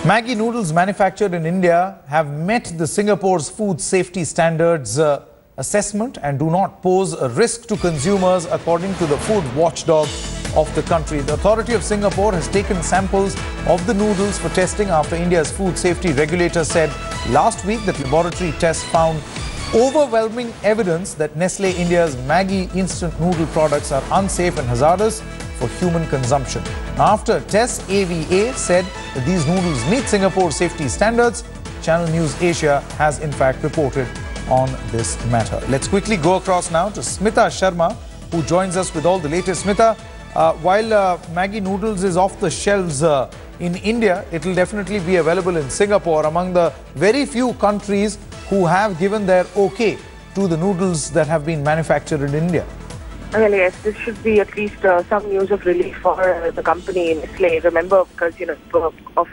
Maggi noodles manufactured in India have met the Singapore's food safety standards assessment and do not pose a risk to consumers, according to the food watchdog of the country. The authority of Singapore has taken samples of the noodles for testing after India's food safety regulator said last week that laboratory tests found overwhelming evidence that Nestle India's Maggi instant noodle products are unsafe and hazardous for human consumption. After tests, AVA said that these noodles meet Singapore safety standards. Channel News Asia has in fact reported on this matter. Let's quickly go across now to Smita Sharma, who joins us with all the latest. Smita, while Maggi noodles is off the shelves in India, it will definitely be available in Singapore, among the very few countries who have given their okay to the noodles that have been manufactured in India. Well, yes, this should be at least some news of relief for the company Nestle. Remember, because of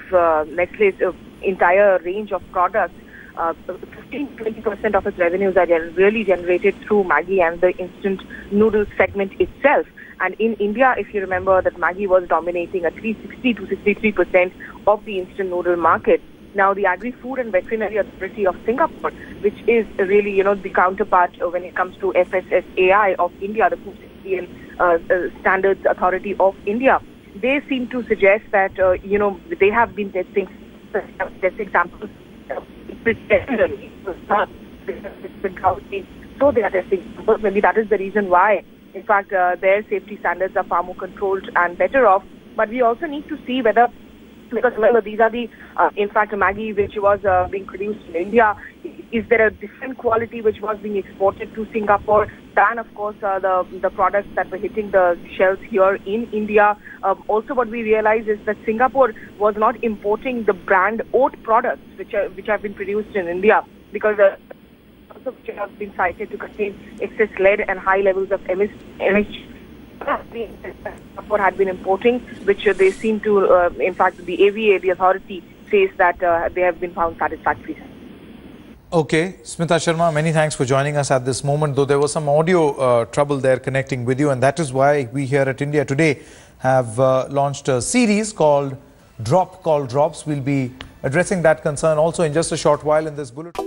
Nestle's entire range of products, 15-20% of its revenues are really generated through Maggi and the instant noodles segment itself. And in India, if you remember, that Maggi was dominating at least 60 to 63% of the instant noodle market. Now, the Agri-food and Veterinary Authority of Singapore, which is really, the counterpart when it comes to FSSAI of India, the Food Safety and Standards Authority of India, they seem to suggest that, they have been testing samples. So they are testing samples. Maybe that is the reason why, in fact, their safety standards are far more controlled and better off. But we also need to see whether, because remember, these are the, in fact, Maggi which was being produced in India. Is there a different quality which was being exported to Singapore than, of course, the products that were hitting the shelves here in India? Also, what we realize is that Singapore was not importing the brand oat products which have been produced in India, because also which have been cited to contain excess lead and high levels of MSG. Singapore had been importing, which they seem to, in fact, the AVA, the authority, says that they have been found satisfactory. Okay, Smita Sharma, many thanks for joining us at this moment, though there was some audio trouble there connecting with you, and that is why we here at India Today have launched a series called Drop Call Drops. We'll be addressing that concern also in just a short while in this bulletin.